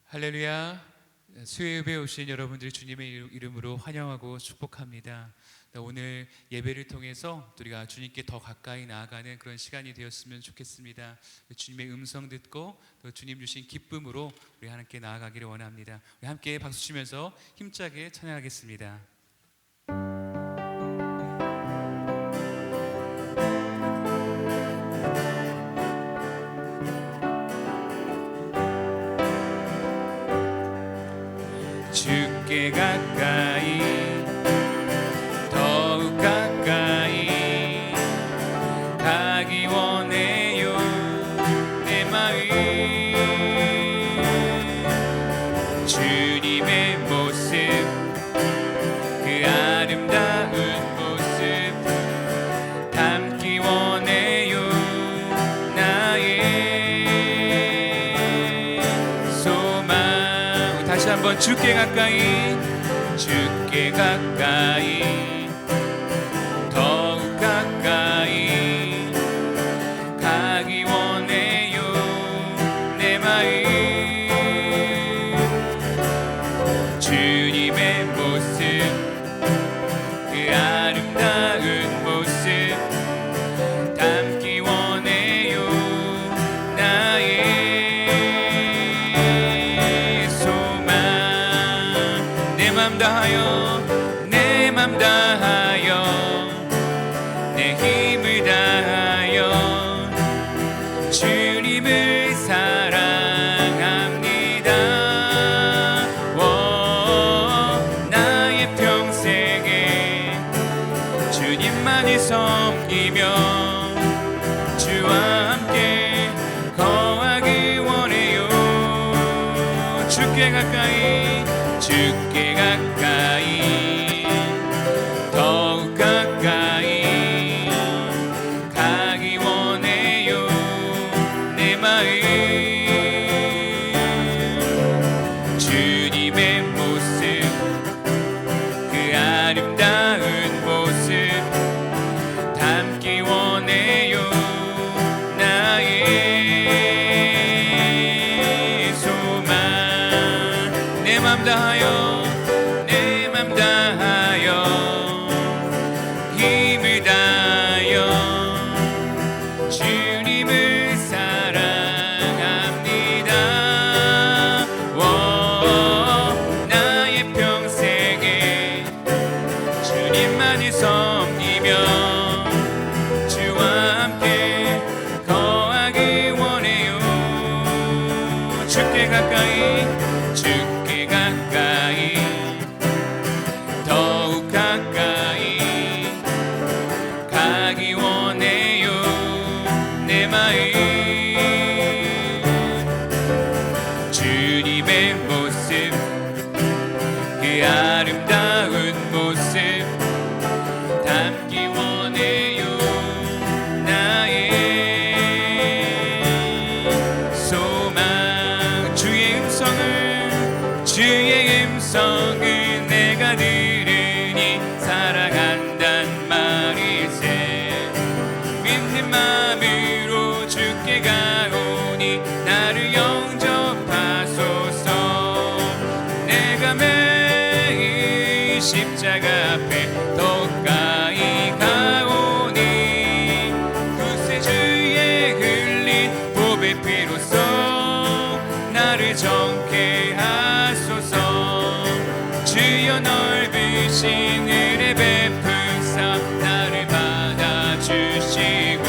할렐루야. 수요예배에 오신 여러분들이 주님의 이름으로 환영하고 축복합니다. 오늘 예배를 통해서 우리가 주님께 더 가까이 나아가는 그런 시간이 되었으면 좋겠습니다. 주님의 음성 듣고 또 주님 주신 기쁨으로 우리 하나님께 나아가기를 원합니다. 우리 함께 박수 치면서 힘차게 찬양하겠습니다. 주께 가까이 더욱 가까이 가기 원해요. 내 마음 주님의 모습, 그 아름다운 모습 담기 원해요. 나의 소망. 다시 한번 주께 가까이, 주께 가까이 더욱 가까이 가기 원해요. 내 마음 주님의 모습, 그 아름다운 모습 담기 원해요. 나의 소망. 내 맘 다하여, 내 맘 다하여, 내 힘을 다하여 주님을 사랑합니다. 나의 평생에 주님만을 섬기며 주와 함께 거하기 원해요. 주께 가까이, 주께 가까이 더욱 가까이 가기 원해요. 내 마음 주님의 모습, 그 아름다운 모습 담기 원해요. 나의 소망. 내 맘 다하여, 내 맘 다하여, 힘을 다하여 주님을 사랑합니다. 나의 평생에 주님만을 섬기며 주와 함께 거하기 원해요. 주께 가까이, 주께 가까이 더욱 가까이 가기 원해요. 내 마음 주님의 모습, 그 아름다운 모습 담기 원해요. 나의 소망. 주의 음성을 내가 들으니 사랑한단 말일세. 믿는 마음으로 주께 가오니 나를 영접하소서. 내가 매일 십자가 앞에 더 가까이 가오니 구세주의 흘린 보배 피로써 나를 정케 하소서. 주여 넓으신 은혜 베푸사 나를 받아주시고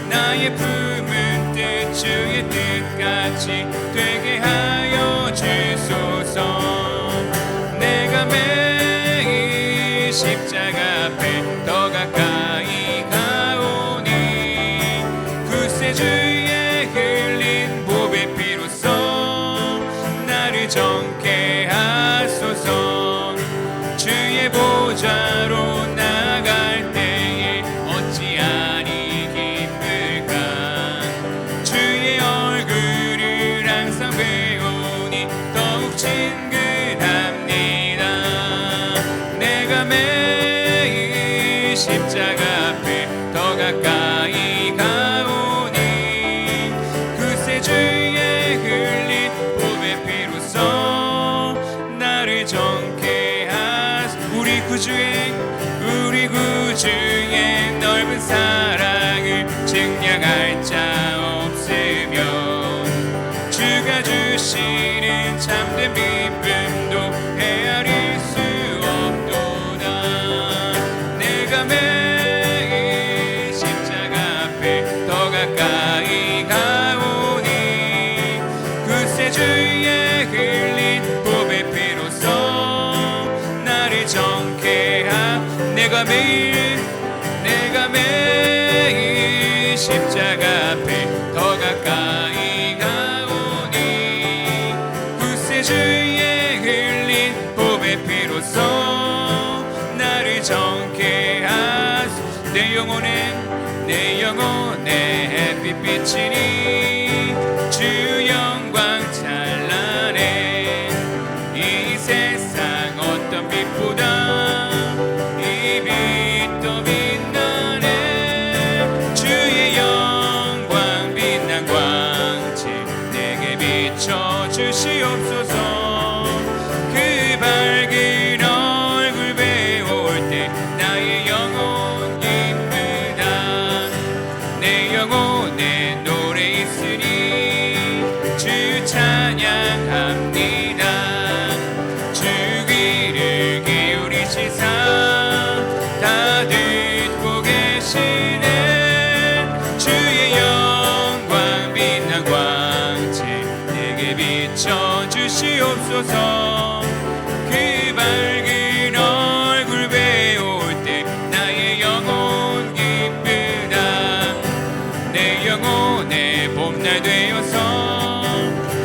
나의 품은 뜻 주의 뜻같이 되게 하여 주소서. 내가 매일 십자가 앞에 더 가까이 가오니 구세주의 흘린 보배 피로써 나를 정케 하소서. 주의 보좌로 나갈 때에 어찌하니 기쁠까. 주의 얼굴을 항상 주가 주시는 참된 기쁨도 헤아릴 수 없도다. 내가 매일 십자가 앞에 더 가까이 가오니 그새 주의 흘린 보배 피로써 나를 정케하. 내가 매일 십자가 앞에 더 가까이 가오니 그새 주의 흘린 보배 피로써 나를 정케 하소. 내 영혼의 햇빛비치니 주 영광 찬란해. 이 세상 어떤 빛보다 이 빛도 빛나네. 주의 영광 빛난 광채 내게 비춰주시옵소서. 그 밝은 얼굴 배울 때 나의 영혼 기쁘다. 내 영혼에 노래 있으니 주 찬양합니다. 주 귀를 기울이시사 다 듣고 계시네. 주의 영광 빛난 광채 내게 비춰주시옵소서. 그 밝은 얼굴 배울 때 나의 영혼 기쁘다. 내 영혼의 봄날 되어서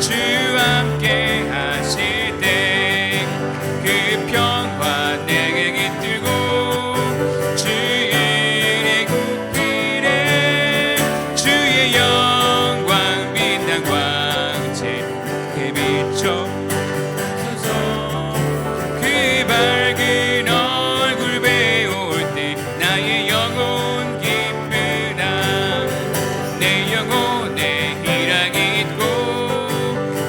주 함께 하실 때 그 평화 내게 깃들고 주의 국길에 주의 영광 빛난 광채 내게 비춰주소서. 그 밝은 얼굴 배울 때 나의 영혼 기쁘다. 내 영혼에 희락이 있고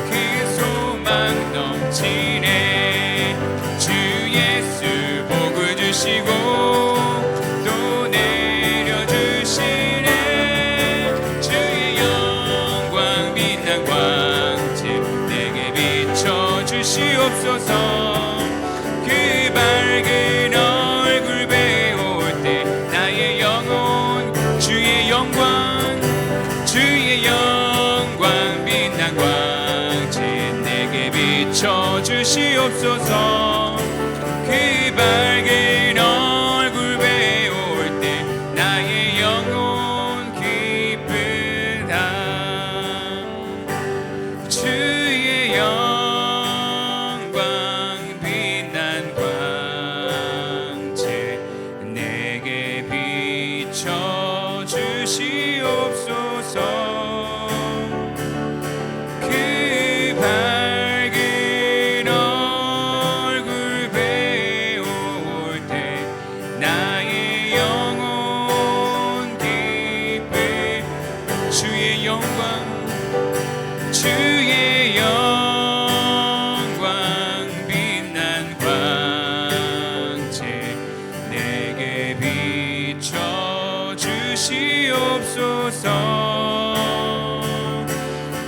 그 소망 넘치네. 주 예수 복을 주시고 또 내려주시네. 주의 영광 빛난 광채 내게 비춰주시옵소서. 그 밝은 얼굴 배울 때 나의 영혼 주의 영광 빛난 광채 내게 비춰주시옵소서. 그 밝은 얼굴 배울 때 나의 영혼 기쁘다. 주의 영광 빛난 광채 내게 비춰주시옵소서. 그 밝은 얼굴 배울 때 나의 영혼 기쁘. 주의 영광 빛난 광채 내게 비춰주시옵소서.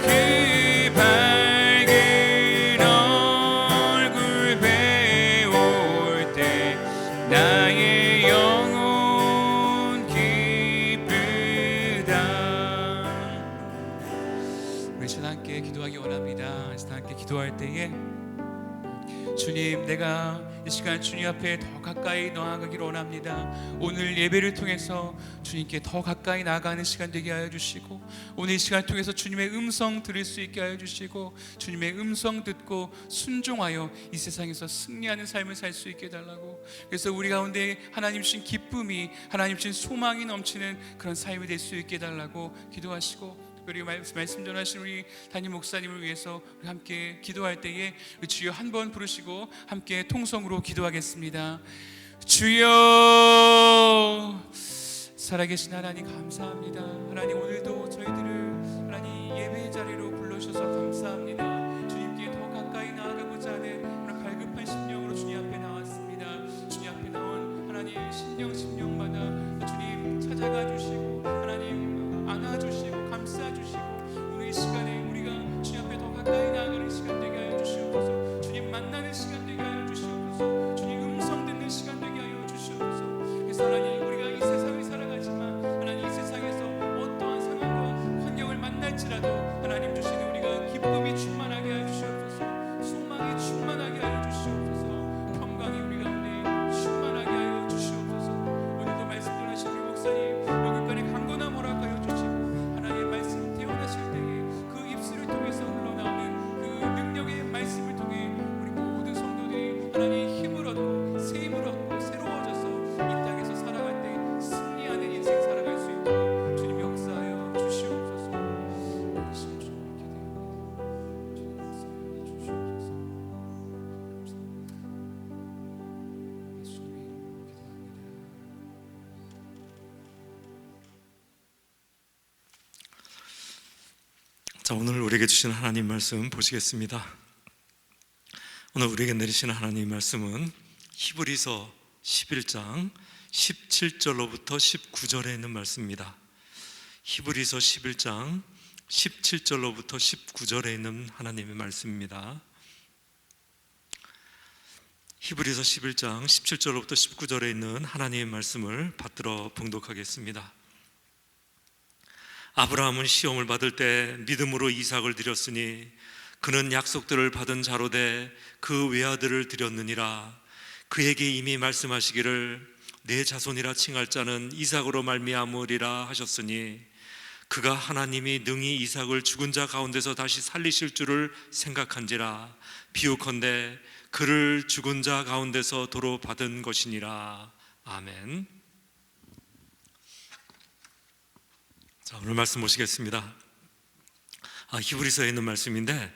그 밝은 얼굴 배울 때 나의 영혼 기쁘다. 우리 시간 함께 기도하기 원합니다. 시간 함께 기도할 때에 주님, 내가 이 시간 주님 앞에 더 가까이 나아가기를 원합니다. 오늘 예배를 통해서 주님께 더 가까이 나아가는 시간 되게 하여 주시고, 오늘 이 시간을 통해서 주님의 음성 들을 수 있게 하여 주시고, 주님의 음성 듣고 순종하여 이 세상에서 승리하는 삶을 살 수 있게 해달라고. 그래서 우리 가운데 하나님 주신 기쁨이, 하나님 주신 소망이 넘치는 그런 삶이 될 수 있게 해달라고 기도하시고, 그리고 말씀 전하신 우리 담임 목사님을 위해서 우리 함께 기도할 때에 주여 한번 부르시고 함께 통성으로 기도하겠습니다. 주여, 살아계신 하나님 감사합니다. 하나님, 오늘도 저희들을 하나님 예배의 자리로 불러주셔서 감사합니다. 주님께 더 가까이 나아가고자 하는 그런 갈급한 심령으로 주님 앞에 나왔습니다. 주님 앞에 나온 하나님 심령마다 주님 찾아가 주시고 하나님 안아주시고 감싸주시고, 오늘 이 시간에 우리가 주님 앞에 자, 오늘 우리에게 주신 하나님 말씀 보시겠습니다. 오늘 우리에게 내리시는 하나님 말씀은 히브리서 11장 17절로부터 19절에 있는 말씀입니다. 히브리서 11장 17절로부터 19절에 있는 하나님의 말씀입니다. 히브리서 11장 17절로부터 19절에 있는 하나님의 말씀을 받들어 봉독하겠습니다. 아브라함은 시험을 받을 때 믿음으로 이삭을 드렸으니 그는 약속들을 받은 자로 돼 그 외아들을 드렸느니라. 그에게 이미 말씀하시기를 내 자손이라 칭할 자는 이삭으로 말미암으리라 하셨으니 그가 하나님이 능히 이삭을 죽은 자 가운데서 다시 살리실 줄을 생각한지라. 비유컨대 그를 죽은 자 가운데서 도로 받은 것이니라. 아멘. 자, 오늘 말씀 보시겠습니다. 히브리서에 있는 말씀인데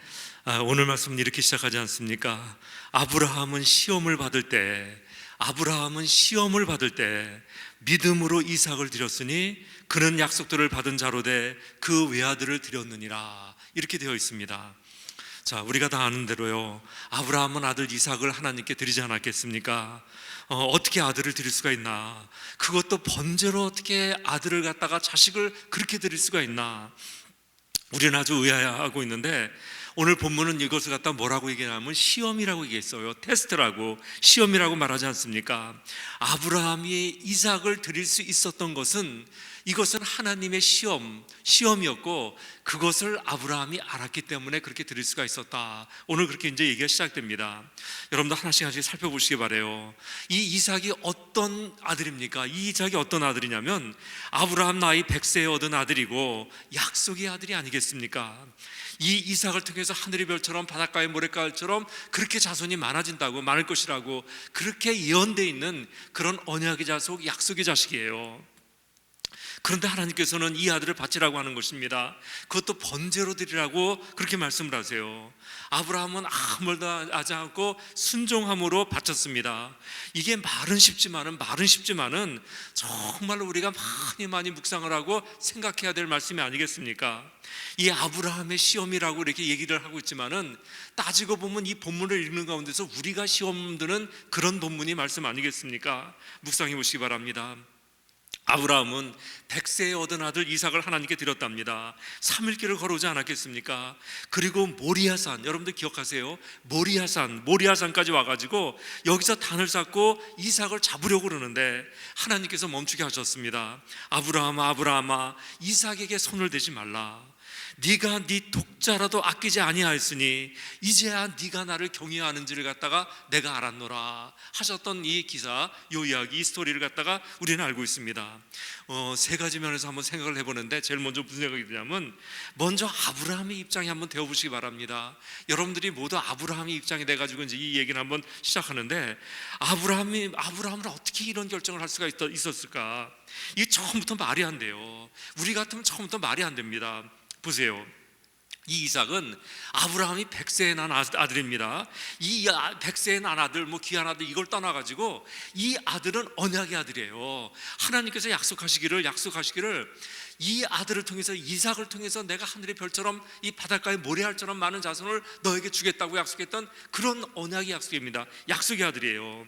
오늘 말씀은 이렇게 시작하지 않습니까? 아브라함은 시험을 받을 때 믿음으로 이삭을 드렸으니 그는 약속들을 받은 자로 돼 그 외아들을 드렸느니라. 이렇게 되어 있습니다. 자, 우리가 다 아는 대로요, 아브라함은 아들 이삭을 하나님께 드리지 않았겠습니까? 어떻게 아들을 드릴 수가 있나? 그것도 번제로 어떻게 아들을 갖다가 자식을 그렇게 드릴 수가 있나? 우리는 아주 의아해하고 있는데 오늘 본문은 이것을 갖다 뭐라고 얘기하냐면 시험이라고 얘기했어요. 테스트라고, 시험이라고 말하지 않습니까? 아브라함이 이삭을 드릴 수 있었던 것은 이것은 하나님의 시험이었고 그것을 아브라함이 알았기 때문에 그렇게 드릴 수가 있었다. 오늘 그렇게 이제 얘기가 시작됩니다. 여러분도 하나씩 살펴보시기 바래요. 이 이삭이 어떤 아들입니까? 이 이삭이 어떤 아들이냐면 아브라함 나이 100세에 얻은 아들이고 약속의 아들이 아니겠습니까? 이 이삭을 통해서 하늘의 별처럼 바닷가의 모래가을처럼 그렇게 자손이 많을 것이라고 그렇게 예언되어 있는 그런 언약의 자손, 약속의 자식이에요. 그런데 하나님께서는 이 아들을 바치라고 하는 것입니다. 그것도 번제로 드리라고 그렇게 말씀을 하세요. 아브라함은 아무 말도 하지 않고 순종함으로 바쳤습니다. 이게 말은 쉽지만은 정말로 우리가 많이 묵상을 하고 생각해야 될 말씀이 아니겠습니까? 이 아브라함의 시험이라고 이렇게 얘기를 하고 있지만은 따지고 보면 이 본문을 읽는 가운데서 우리가 시험 드는 그런 본문이 말씀 아니겠습니까? 묵상해 보시기 바랍니다. 아브라함은 100세에 얻은 아들 이삭을 하나님께 드렸답니다. 3일길을 걸어오지 않았겠습니까? 그리고 모리아산, 여러분들 기억하세요? 모리아산까지 와가지고 여기서 단을 쌓고 이삭을 잡으려고 그러는데 하나님께서 멈추게 하셨습니다. 아브라함아 이삭에게 손을 대지 말라. 네가 네 독자라도 아끼지 아니하였으니 이제야 네가 나를 경외하는지를 갖다가 내가 알았노라 하셨던 이 기사, 이 이야기, 이 스토리를 갖다가 우리는 알고 있습니다. 세 가지 면에서 한번 생각을 해보는데 제일 먼저 무슨 생각이 드냐면 먼저 아브라함의 입장에 한번 되어보시기 바랍니다. 여러분들이 모두 아브라함의 입장이 돼가지고 이제 이 얘기를 한번 시작하는데 아브라함을 어떻게 이런 결정을 할 수가 있었을까? 이게 처음부터 말이 안 돼요. 우리 같으면 처음부터 말이 안 됩니다. 보세요. 이 이삭은 아브라함이 100세에 난 아들입니다. 이 100세에 난 아들, 귀한 아들 이걸 떠나가지고 이 아들은 언약의 아들이에요. 하나님께서 약속하시기를 이 아들을 통해서, 이삭을 통해서 내가 하늘의 별처럼 이 바닷가의 모래알처럼 많은 자손을 너에게 주겠다고 약속했던 그런 언약의 약속입니다. 약속의 아들이에요.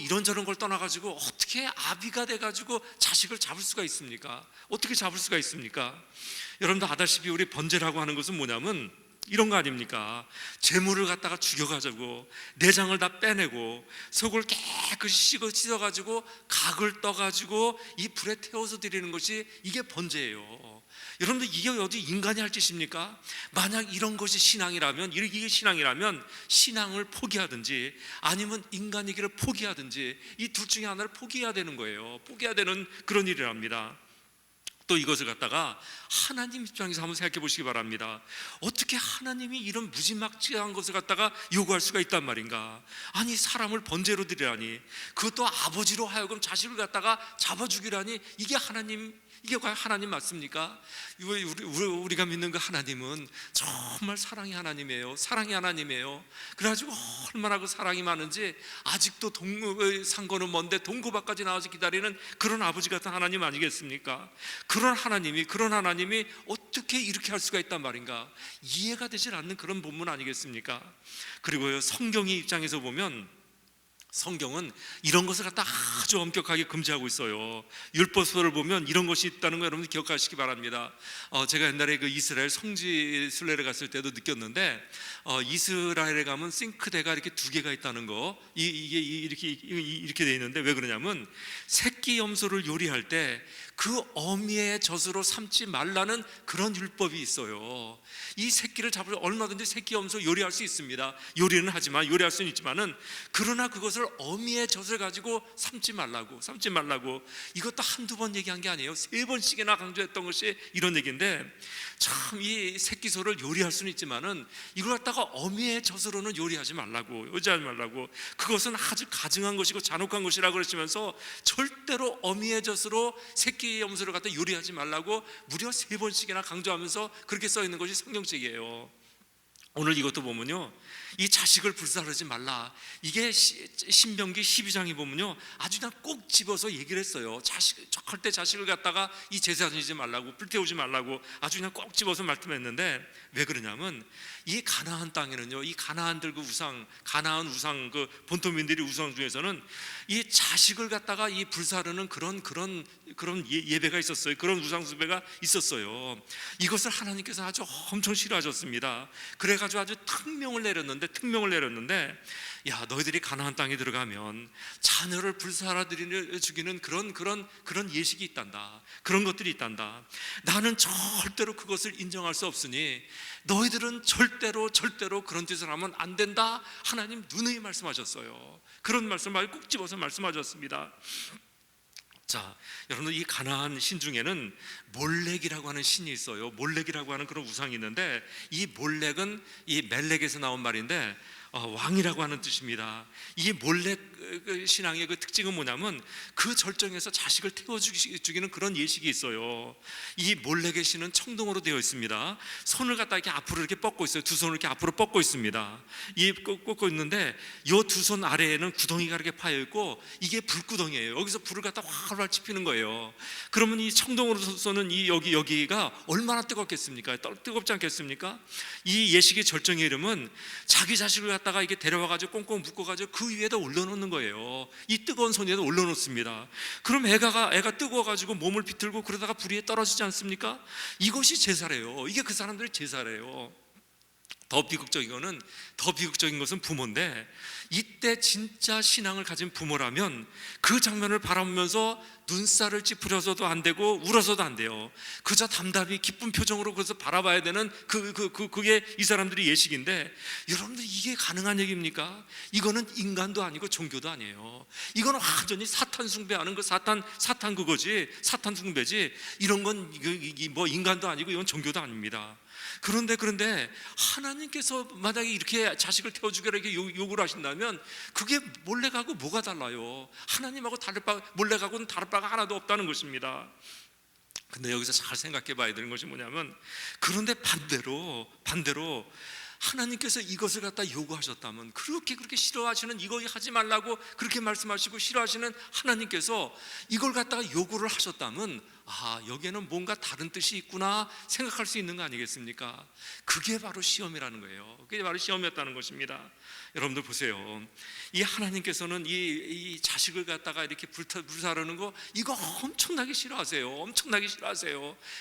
이런저런 걸 떠나가지고 어떻게 아비가 돼가지고 자식을 잡을 수가 있습니까? 어떻게 잡을 수가 있습니까? 여러분도 아다시피 우리 번제라고 하는 것은 뭐냐면 이런 거 아닙니까? 재물을 갖다가 죽여가지고 내장을 다 빼내고 속을 깨끗이 씻어가지고 각을 떠가지고 이 불에 태워서 드리는 것이 이게 번제예요. 여러분들 이게 어디 인간이 할 짓입니까? 만약 이런 것이 신앙이라면, 이게 신앙이라면 신앙을 포기하든지 아니면 인간이기를 포기하든지 이 둘 중에 하나를 포기해야 되는 거예요. 포기해야 되는 그런 일이랍니다. 또 이것을 갖다가 하나님 입장에서 한번 생각해 보시기 바랍니다. 어떻게 하나님이 이런 무지막지한 것을 갖다가 요구할 수가 있단 말인가? 아니 사람을 번제로 드리라니, 그것도 아버지로 하여금 자식을 갖다가 잡아 죽이라니, 이게 하나님 이게 과연 하나님 맞습니까? 우리가 믿는 그 하나님은 정말 사랑의 하나님이에요. 사랑의 하나님이에요. 그래가지고 얼마나 그 사랑이 많은지 아직도 상고는 먼데 동고밭까지 나와서 기다리는 그런 아버지 같은 하나님 아니겠습니까? 그런 하나님이 어떻게 이렇게 할 수가 있단 말인가? 이해가 되질 않는 그런 본문 아니겠습니까? 그리고요, 성경의 입장에서 보면 성경은 이런 것을 갖다 아주 엄격하게 금지하고 있어요. 율법서를 보면 이런 것이 있다는 거 여러분 기억하시기 바랍니다. 제가 옛날에 그 이스라엘 성지 순례를 갔을 때도 느꼈는데, 이스라엘에 가면 싱크대가 이렇게 두 개가 있다는 거, 이게 이렇게 돼 있는데 왜 그러냐면 새끼 염소를 요리할 때 그 어미의 젖으로 삼지 말라는 그런 율법이 있어요. 이 새끼를 잡을 얼마든지 새끼 염소 요리할 수 있습니다. 요리는 하지만 요리할 수는 있지만은 그러나 그것을 어미의 젖을 가지고 삼지 말라고. 이것도 한두 번 얘기한 게 아니에요. 3번씩이나 강조했던 것이 이런 얘기인데, 참 이 새끼소를 요리할 수는 있지만은 이걸 갖다가 어미의 젖으로는 요리하지 말라고, 그것은 아주 가증한 것이고 잔혹한 것이라고 그러시면서 절대로 어미의 젖으로 새끼 염소를 갖다 요리하지 말라고 무려 3번씩이나 강조하면서 그렇게 써 있는 것이 성경책이에요. 오늘 이것도 보면요, 이 자식을 불살하지 말라, 이게 신명기 12장에 보면요 아주 그냥 꼭 집어서 얘기를 했어요. 절대 자식을 갖다가 이 제사 지지 말라고, 불태우지 말라고 아주 그냥 꼭 집어서 말씀했는데, 왜 그러냐면 이 가나안 땅에는요, 이 가나안들 가나안 우상 그 본토민들이 우상 중에서는 이 자식을 갖다가 이 불사르는 그런 예배가 있었어요. 그런 우상 숭배가 있었어요. 이것을 하나님께서 아주 엄청 싫어하셨습니다. 그래가지고 아주 특명을 내렸는데, 야, 너희들이 가나안 땅에 들어가면 자녀를 불살아 죽이는 그런 예식이 있단다. 그런 것들이 있단다. 나는 절대로 그것을 인정할 수 없으니 너희들은 절대로 그런 짓을 하면 안 된다. 하나님 누누이 말씀하셨어요. 그런 말씀을 꼭 집어서 말씀하셨습니다. 자, 여러분, 이 가나안 신 중에는 몰렉이라고 하는 신이 있어요. 몰렉이라고 하는 그런 우상이 있는데, 이 몰렉은 이 멜렉에서 나온 말인데 왕이라고 하는 뜻입니다. 이 몰렉 신앙의 그 특징은 뭐냐면 그 절정에서 자식을 태워 죽이는 그런 예식이 있어요. 이 몰렉의 신은 청동으로 되어 있습니다. 손을 갖다 이렇게 앞으로 이렇게 뻗고 있어요. 두 손을 이렇게 앞으로 뻗고 있습니다. 이 뻗고 있는데 이 두 손 아래에는 구덩이가 이렇게 파여 있고 이게 불구덩이에요. 여기서 불을 갖다 활활 지피는 거예요. 그러면 이 청동으로 쏘는 이 여기가 얼마나 뜨겁겠습니까? 뜨겁지 않겠습니까? 이 예식의 절정의 이름은 자기 자식을 갖다가 이게 데려와가지고 꽁꽁 묶어가지고 그 위에다 올려놓는 거예요. 이 뜨거운 손 위에다 올려놓습니다. 그럼 애가 뜨거워가지고 몸을 비틀고 그러다가 불 위에 떨어지지 않습니까? 이것이 제사래요. 이게 그 사람들의 제사래요. 더 비극적인 것은 부모인데, 이때 진짜 신앙을 가진 부모라면 그 장면을 바라보면서 눈살을 찌푸려서도 안 되고 울어서도 안 돼요. 그저 담담히 기쁜 표정으로 그래서 바라봐야 되는 그게 이 사람들이 예식인데, 여러분들 이게 가능한 얘기입니까? 이거는 인간도 아니고 종교도 아니에요. 이거는 완전히 사탄 숭배하는 그 사탄 그거지, 사탄 숭배지. 이런 건 뭐 인간도 아니고 이건 종교도 아닙니다. 그런데 하나님께서 만약에 이렇게 자식을 태워 죽여라 이렇게 요구를 하신다면 그게 몰렉하고 뭐가 달라요? 하나님하고 몰렉하고는 다를 바가 하나도 없다는 것입니다. 근데 여기서 잘 생각해 봐야 되는 것이 뭐냐면, 그런데 반대로 하나님께서 이것을 갖다 요구하셨다면, 그렇게 싫어하시는, 이거 하지 말라고 그렇게 말씀하시고 싫어하시는 하나님께서 이걸 갖다가 요구를 하셨다면, 여기에는 뭔가 다른 뜻이 있구나 생각할 수 있는 거 아니겠습니까? 그게 바로 시험이라는 거예요. 그게 바로 시험이었다는 것입니다. 여러분들 보세요. 이 하나님께서는 이 자식을 갖다가 이렇게 불사르는 거, 이거 엄청나게 싫어하세요.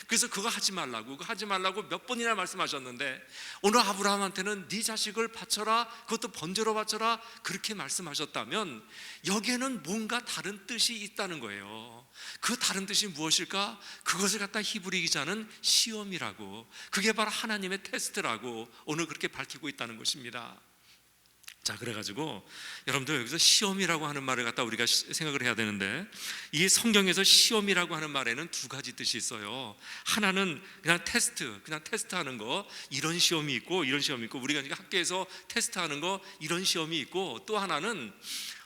그래서 그거 하지 말라고 몇 번이나 말씀하셨는데, 오늘 아브라함한테는 네 자식을 바쳐라, 그것도 번제로 바쳐라, 그렇게 말씀하셨다면 여기에는 뭔가 다른 뜻이 있다는 거예요. 그 다른 뜻이 무엇일까? 그것을 갖다 히브리 기자는 시험이라고, 그게 바로 하나님의 테스트라고 오늘 그렇게 밝히고 있다는 것입니다. 자, 그래가지고 여러분들 여기서 시험이라고 하는 말을 갖다 우리가 생각을 해야 되는데, 이 성경에서 시험이라고 하는 말에는 두 가지 뜻이 있어요. 하나는 그냥 테스트하는 거, 이런 시험이 있고 우리가 학교에서 테스트하는 거, 이런 시험이 있고, 또 하나는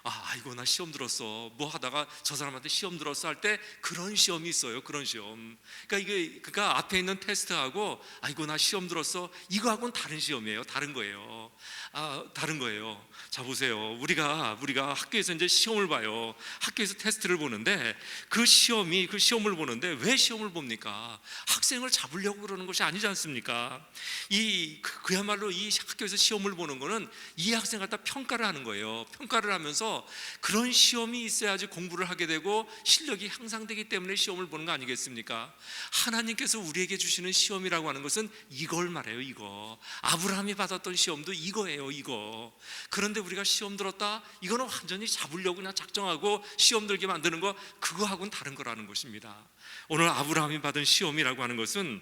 아이고 나 시험 들었어, 뭐 하다가 저 사람한테 시험 들었어 할 때 그런 시험이 있어요. 그런 시험. 그러니까 이게 그가 앞에 있는 테스트하고 아이고 나 시험 들었어 이거하고는 다른 시험이에요. 다른 거예요. 다른 거예요. 자 보세요. 우리가 학교에서 이제 시험을 봐요. 학교에서 테스트를 보는데 그 시험을 보는데 왜 시험을 봅니까? 학생을 잡으려고 그러는 것이 아니지 않습니까? 그야말로 이 학교에서 시험을 보는 거는 이 학생 갖다 평가를 하는 거예요. 평가를 하면서 그런 시험이 있어야지 공부를 하게 되고 실력이 향상되기 때문에 시험을 보는 거 아니겠습니까? 하나님께서 우리에게 주시는 시험이라고 하는 것은 이걸 말해요. 이거 아브라함이 받았던 시험도 이거예요. 이거. 그런데 우리가 시험 들었다, 이거는 완전히 잡으려고 그냥 작정하고 시험 들게 만드는 거, 그거하고는 다른 거라는 것입니다. 오늘 아브라함이 받은 시험이라고 하는 것은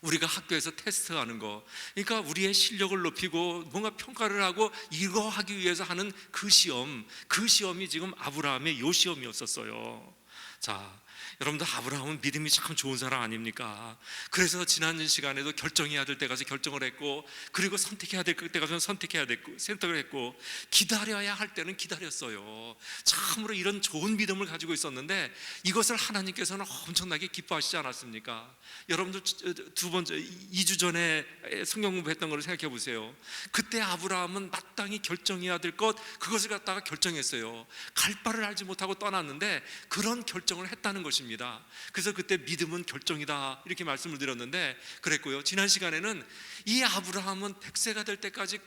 우리가 학교에서 테스트하는 거, 그러니까 우리의 실력을 높이고 뭔가 평가를 하고 이거 하기 위해서 하는 그 시험이 지금 아브라함의 요 시험이었었어요. 자, 여러분들 아브라함은 믿음이 참 좋은 사람 아닙니까? 그래서 지난 시간에도 결정해야 될 때 가서 결정을 했고, 그리고 선택해야 될 때 가서 선택을 했고, 기다려야 할 때는 기다렸어요. 참으로 이런 좋은 믿음을 가지고 있었는데 이것을 하나님께서는 엄청나게 기뻐하시지 않았습니까? 여러분들 2주 전에 성경 공부했던 걸 생각해 보세요. 그때 아브라함은 마땅히 결정해야 될 것, 그것을 갖다가 결정했어요. 갈 바를 알지 못하고 떠났는데 그런 결정을 했다는 것입니다. 그래서 그때 믿음은 결정이다 이렇게 말씀을 드렸는데 그랬고요. 지난 시간에는 이 아브라함은 100세가 될 때까지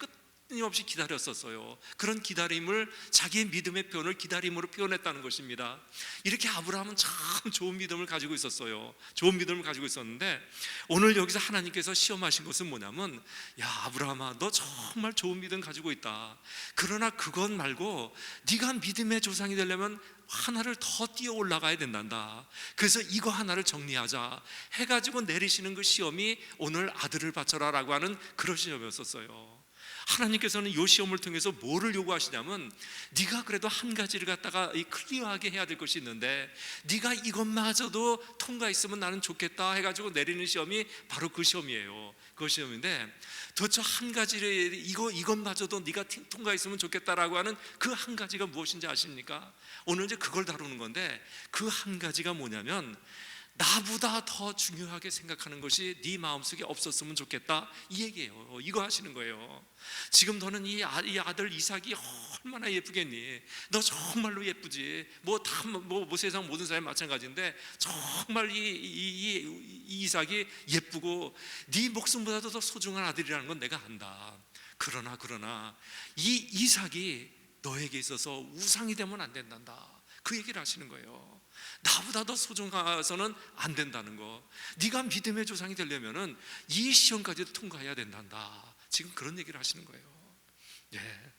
끊임없이 기다렸었어요. 그런 기다림을, 자기의 믿음의 표현을 기다림으로 표현했다는 것입니다. 이렇게 아브라함은 참 좋은 믿음을 가지고 있었어요. 좋은 믿음을 가지고 있었는데 오늘 여기서 하나님께서 시험하신 것은 뭐냐면, 야 아브라함아, 너 정말 좋은 믿음 가지고 있다. 그러나 그것 말고 네가 믿음의 조상이 되려면 하나를 더 뛰어 올라가야 된단다. 그래서 이거 하나를 정리하자 해가지고 내리시는 그 시험이 오늘 아들을 바쳐라 라고 하는 그런 시험이었었어요. 하나님께서는 이 시험을 통해서 뭐를 요구하시냐면, 네가 그래도 한 가지를 갖다가 클리어하게 해야 될 것이 있는데 네가 이것마저도 통과했으면 나는 좋겠다 해가지고 내리는 시험이 바로 그 시험이에요. 그 시험인데 도대체 한 가지를 이것마저도 네가 통과했으면 좋겠다라고 하는 그 한 가지가 무엇인지 아십니까? 오늘 이제 그걸 다루는 건데, 그 한 가지가 뭐냐면 나보다 더 중요하게 생각하는 것이 네 마음속에 없었으면 좋겠다, 이 얘기예요. 이거 하시는 거예요. 지금 너는 이 아들 이삭이 얼마나 예쁘겠니? 너 정말로 예쁘지. 뭐 세상 모든 사람이 마찬가지인데 정말 이 이삭이 예쁘고 네 목숨보다도 더 소중한 아들이라는 건 내가 안다. 그러나 이 이삭이 너에게 있어서 우상이 되면 안 된단다. 그 얘기를 하시는 거예요. 나보다 더 소중해서는 안 된다는 거. 네가 믿음의 조상이 되려면은 이 시험까지도 통과해야 된단다. 지금 그런 얘기를 하시는 거예요. 예.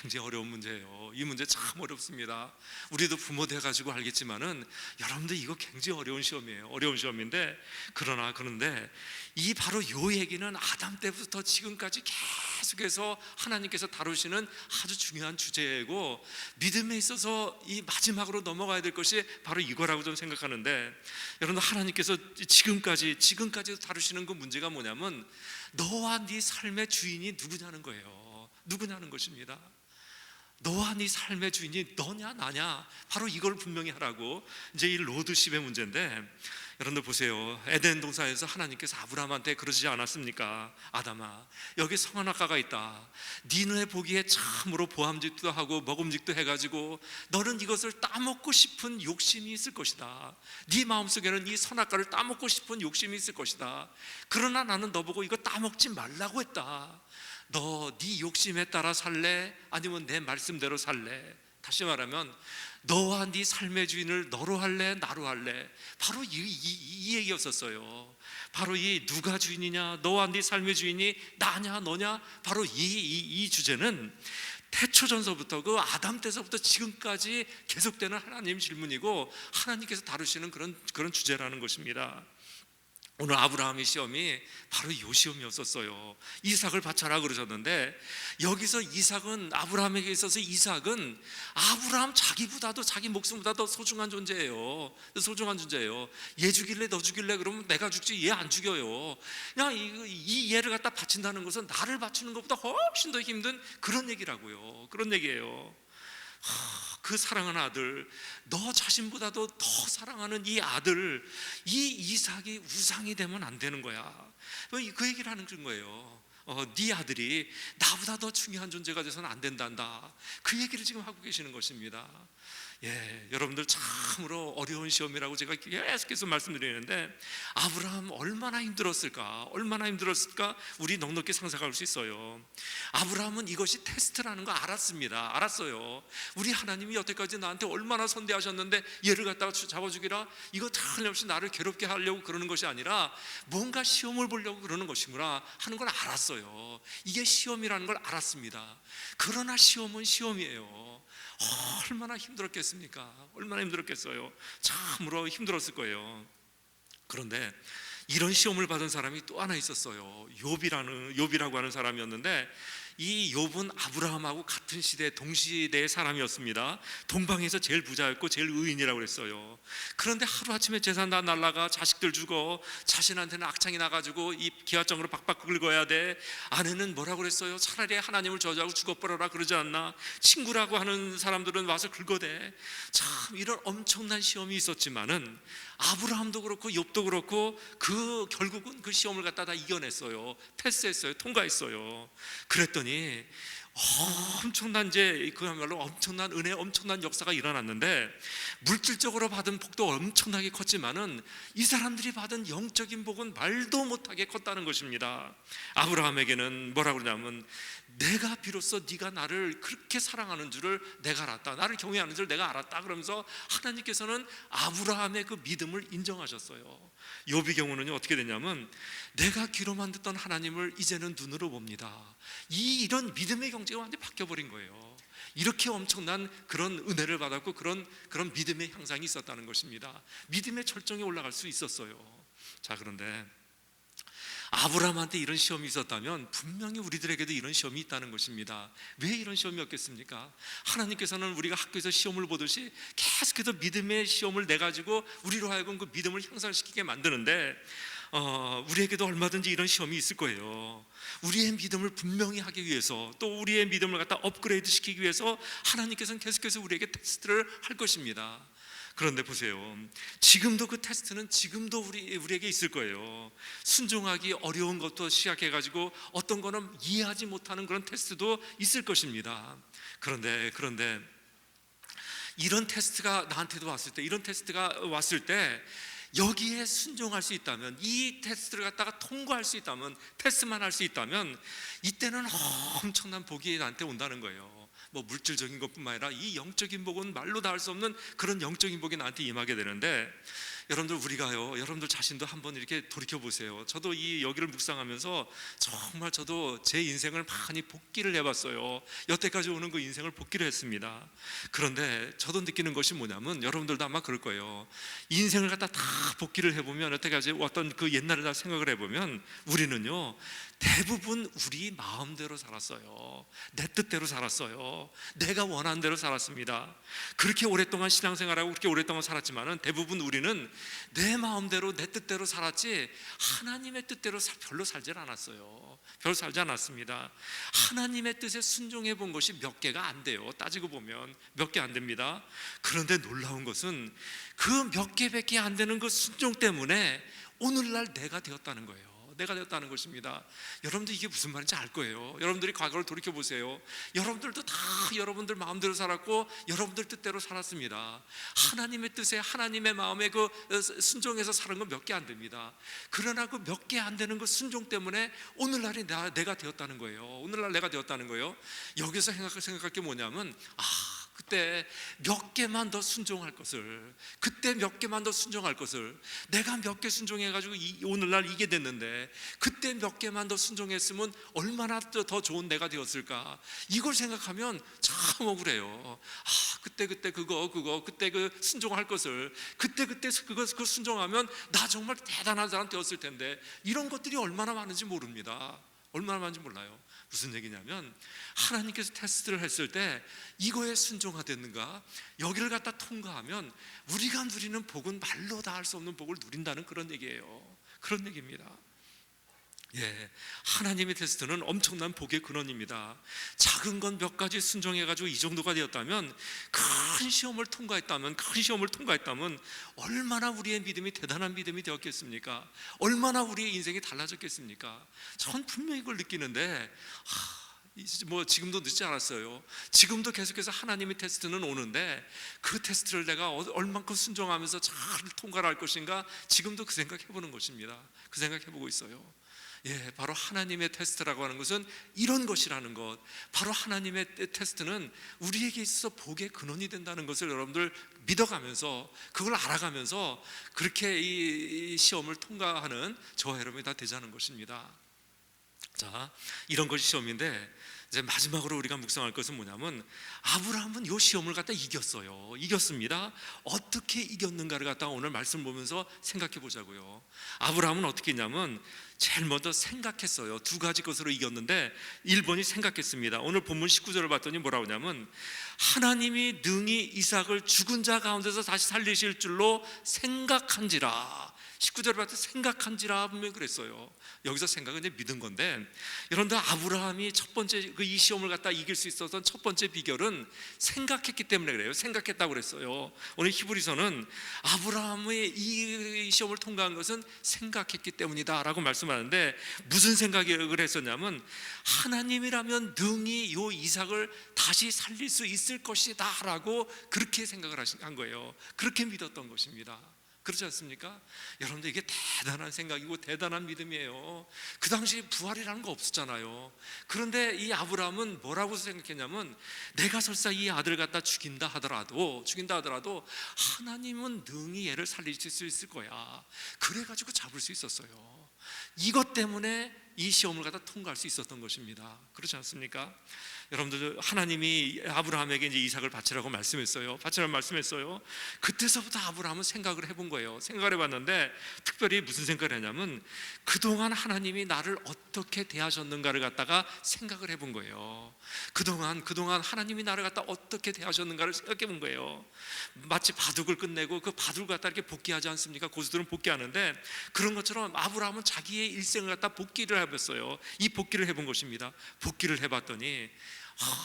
굉장히 어려운 문제예요. 이 문제 참 어렵습니다. 우리도 부모 돼가지고 알겠지만은 여러분들 이거 굉장히 어려운 시험이에요. 어려운 시험인데 그런데 이 바로 요 얘기는 아담 때부터 지금까지 계속해서 하나님께서 다루시는 아주 중요한 주제이고, 믿음에 있어서 이 마지막으로 넘어가야 될 것이 바로 이거라고 좀 생각하는데, 여러분 하나님께서 지금까지도 다루시는 그 문제가 뭐냐면 너와 네 삶의 주인이 누구냐는 거예요. 누구냐는 것입니다. 너와 네 삶의 주인이 너냐 나냐, 바로 이걸 분명히 하라고. 이제 이 로드십의 문제인데, 여러분들 보세요. 에덴 동산에서 하나님께서 아브라함한테 그러지 않았습니까? 아담아, 여기 선악과가 있다. 니네 보기에 참으로 보암직도 하고 먹음직도 해가지고 너는 이것을 따먹고 싶은 욕심이 있을 것이다. 네 마음속에는 이 선악과를 따먹고 싶은 욕심이 있을 것이다. 그러나 나는 너보고 이거 따먹지 말라고 했다. 너 네 욕심에 따라 살래? 아니면 내 말씀대로 살래? 다시 말하면 너와 네 삶의 주인을 너로 할래? 나로 할래? 바로 이 얘기였었어요. 바로 이 누가 주인이냐, 너와 네 삶의 주인이 나냐 너냐, 바로 이 주제는 태초전서부터 그 아담 때서부터 지금까지 계속되는 하나님 질문이고 하나님께서 다루시는 그런 주제라는 것입니다. 오늘 아브라함의 시험이 바로 이 시험이었었어요. 이삭을 바쳐라 그러셨는데, 여기서 아브라함에게 있어서 이삭은 아브라함 자기보다도, 자기 목숨보다 더 소중한 존재예요. 소중한 존재예요. 얘 죽일래 너 죽일래 그러면 내가 죽지 얘 안 죽여요. 그냥 이 얘를 갖다 바친다는 것은 나를 바치는 것보다 훨씬 더 힘든 그런 얘기라고요. 그런 얘기예요. 그 사랑하는 아들, 너 자신보다도 더 사랑하는 이 아들, 이 이삭이 우상이 되면 안 되는 거야. 그 얘기를 하는 거예요. 네 아들이 나보다 더 중요한 존재가 돼서는 안 된단다. 그 얘기를 지금 하고 계시는 것입니다. 여러분들 참으로 어려운 시험이라고 제가 계속해서 말씀드리는데, 아브라함 얼마나 힘들었을까, 얼마나 힘들었을까 우리 넉넉히 상상할 수 있어요. 아브라함은 이것이 테스트라는 거 알았습니다. 알았어요. 우리 하나님이 여태까지 나한테 얼마나 선대하셨는데 얘를 갖다가 잡아 죽이라, 이거 틀림없이 나를 괴롭게 하려고 그러는 것이 아니라 뭔가 시험을 보려고 그러는 것이구나 하는 걸 알았어요. 이게 시험이라는 걸 알았습니다. 그러나 시험은 시험이에요. 얼마나 힘들었겠습니까? 얼마나 힘들었겠어요. 참으로 힘들었을 거예요. 그런데 이런 시험을 받은 사람이 또 하나 있었어요. 욥이라고 하는 사람이었는데, 이 욥은 아브라함하고 같은 시대, 동시대의 사람이었습니다. 동방에서 제일 부자였고 제일 의인이라고 그랬어요. 그런데 하루아침에 재산 다 날라가, 자식들 죽어, 자신한테는 악창이 나가지고 이 기와장으로 박박 긁어야 돼. 아내는 뭐라고 그랬어요? 차라리 하나님을 저주하고 죽어버려라 그러지 않나? 친구라고 하는 사람들은 와서 긁어대. 참 이런 엄청난 시험이 있었지만은 아브라함도 그렇고 욥도 그렇고 결국은 그 시험을 갖다 다 이겨냈어요. 패스했어요. 통과했어요. 그랬더니 엄청난, 그야말로 엄청난 은혜, 엄청난 역사가 일어났는데, 물질적으로 받은 복도 엄청나게 컸지만은 이 사람들이 받은 영적인 복은 말도 못하게 컸다는 것입니다. 아브라함에게는 뭐라고 그러냐면, 내가 비로소 네가 나를 그렇게 사랑하는 줄을 내가 알았다, 나를 경외하는 줄을 내가 알았다 그러면서 하나님께서는 아브라함의 그 믿음을 인정하셨어요. 욥의 경우는 어떻게 되냐면, 내가 귀로만 듣던 하나님을 이제는 눈으로 봅니다. 이런 믿음의 경제가 완전히 바뀌어버린 거예요. 이렇게 엄청난 그런 은혜를 받았고 그런 믿음의 향상이 있었다는 것입니다. 믿음의 절정에 올라갈 수 있었어요. 자, 그런데 아브라함한테 이런 시험이 있었다면 분명히 우리들에게도 이런 시험이 있다는 것입니다. 왜 이런 시험이 없겠습니까? 하나님께서는 우리가 학교에서 시험을 보듯이 계속해서 믿음의 시험을 내가지고 우리로 하여금 그 믿음을 향상시키게 만드는데, 우리에게도 얼마든지 이런 시험이 있을 거예요. 우리의 믿음을 분명히 하기 위해서, 또 우리의 믿음을 갖다 업그레이드 시키기 위해서 하나님께서는 계속해서 우리에게 테스트를 할 것입니다. 그런데 보세요, 지금도 그 테스트는 지금도 우리에게 있을 거예요. 순종하기 어려운 것도 시작해가지고 어떤 거는 이해하지 못하는 그런 테스트도 있을 것입니다. 그런데 이런 테스트가 나한테도 왔을 때, 이런 테스트가 왔을 때 여기에 순종할 수 있다면, 이 테스트를 갖다가 통과할 수 있다면, 테스트만 할 수 있다면, 이때는 엄청난 복이 나한테 온다는 거예요. 뭐 물질적인 것뿐만 아니라 이 영적인 복은 말로 다 할 수 없는 그런 영적인 복이 나한테 임하게 되는데, 여러분들 여러분들 자신도 한번 이렇게 돌이켜 보세요. 저도 여기를 묵상하면서 정말 저도 제 인생을 많이 복기를 해봤어요. 여태까지 오는 그 인생을 복기를 했습니다. 그런데 저도 느끼는 것이 뭐냐면, 여러분들도 아마 그럴 거예요. 인생을 갖다 다 복기를 해보면, 여태까지 어떤 그 옛날을 다 생각을 해보면, 우리는요 대부분 우리 마음대로 살았어요. 내 뜻대로 살았어요. 내가 원하는 대로 살았습니다. 그렇게 오랫동안 신앙생활하고 그렇게 오랫동안 살았지만은 대부분 우리는 내 마음대로 내 뜻대로 살았지 하나님의 뜻대로 별로 살질 않았어요. 별로 살지 않았습니다. 하나님의 뜻에 순종해 본 것이 몇 개가 안 돼요. 따지고 보면 몇 개 안 됩니다. 그런데 놀라운 것은 그 몇 개밖에 안 되는 그 순종 때문에 오늘날 내가 되었다는 거예요. 내가 되었다는 것입니다. 여러분들 이게 무슨 말인지 알 거예요. 여러분들이 과거를 돌이켜 보세요. 여러분들도 다 여러분들 마음대로 살았고 여러분들 뜻대로 살았습니다. 하나님의 뜻에, 하나님의 마음에 그 순종해서 사는 건 몇 개 안 됩니다. 그러나 그 몇 개 안 되는 그 순종 때문에 오늘날이 내가 되었다는 거예요. 오늘날 내가 되었다는 거예요. 여기서 생각할 게 뭐냐면, 그때 몇 개만 더 순종할 것을, 그때 몇 개만 더 순종할 것을, 내가 몇 개 순종해가지고 오늘날 이게 됐는데 그때 몇 개만 더 순종했으면 얼마나 더 좋은 내가 되었을까. 이걸 생각하면 참 억울해요. 그때 그때 그 순종할 것을, 그때 그거 순종하면 나 정말 대단한 사람 되었을 텐데, 이런 것들이 얼마나 많은지 모릅니다. 얼마나 많은지 몰라요. 무슨 얘기냐면, 하나님께서 테스트를 했을 때 이거에 순종하겠는가, 여기를 갖다 통과하면 우리가 누리는 복은 말로 다 할 수 없는 복을 누린다는 그런 얘기예요. 그런 얘기입니다. 하나님의 테스트는 엄청난 복의 근원입니다. 작은 건 몇 가지 순종해가지고 이 정도가 되었다면, 큰 시험을 통과했다면 얼마나 우리의 믿음이 대단한 믿음이 되었겠습니까? 얼마나 우리의 인생이 달라졌겠습니까? 전 분명히 이걸 느끼는데, 지금도 늦지 않았어요. 지금도 계속해서 하나님의 테스트는 오는데, 그 테스트를 내가 얼만큼 순종하면서 잘 통과를 할 것인가, 지금도 그 생각해보는 것입니다. 그 생각해보고 있어요. 바로 하나님의 테스트라고 하는 것은 이런 것이라는 것, 바로 하나님의 테스트는 우리에게 있어서 복의 근원이 된다는 것을 여러분들 믿어가면서, 그걸 알아가면서 그렇게 이 시험을 통과하는 저와 여러분이 다 되자는 것입니다. 자, 이런 것이 시험인데, 이제 마지막으로 우리가 묵상할 것은 뭐냐면, 아브라함은 이 시험을 갖다 이겼습니다. 어떻게 이겼는가를 갖다 오늘 말씀 보면서 생각해 보자고요. 아브라함은 어떻게 했냐면, 제일 먼저 생각했어요. 두 가지 것으로 이겼는데, 1번이 생각했습니다. 오늘 본문 19절을 봤더니 뭐라고 하냐면, 하나님이 능히 이삭을 죽은 자 가운데서 다시 살리실 줄로 생각한지라. 19절을 봤을 때 생각한지라 분명히 그랬어요. 여기서 생각은 이제 믿은 건데, 여러분들 아브라함이 첫 번째 이 시험을 갖다 이길 수 있었던 첫 번째 비결은 생각했기 때문에 그래요. 생각했다고 그랬어요. 오늘 히브리서는 아브라함의 이 시험을 통과한 것은 생각했기 때문이다라고 말씀하는데, 무슨 생각을 했었냐면, 하나님이라면 능히 요 이삭을 다시 살릴 수 있을 것이다라고 그렇게 생각을 한 거예요. 그렇게 믿었던 것입니다. 그렇지 않습니까? 여러분들, 이게 대단한 생각이고 대단한 믿음이에요. 그 당시 부활이라는 거 없었잖아요. 그런데 이 아브라함은 뭐라고 생각했냐면, 내가 설사 이 아들 갖다 죽인다 하더라도 하나님은 능히 얘를 살리실 수 있을 거야. 그래가지고 잡을 수 있었어요. 이것 때문에 이 시험을 갖다 통과할 수 있었던 것입니다. 그렇지 않습니까? 여러분들, 하나님이 아브라함에게 이제 이삭을 바치라고 말씀했어요. 그때서부터 아브라함은 생각을 해본 거예요. 생각을 해봤는데, 특별히 무슨 생각을 했냐면, 그동안 하나님이 나를 어떻게 대하셨는가를 갖다가 생각을 해본 거예요. 그동안 하나님이 나를 갖다 어떻게 대하셨는가를 생각해 본 거예요. 마치 바둑을 끝내고 그 바둑을 갖다 이렇게 복귀하지 않습니까? 고수들은 복귀하는데, 그런 것처럼 아브라함은 자기의 일생을 갖다 복귀를 해봤어요. 이 복귀를 해본 것입니다. 복귀를 해봤더니,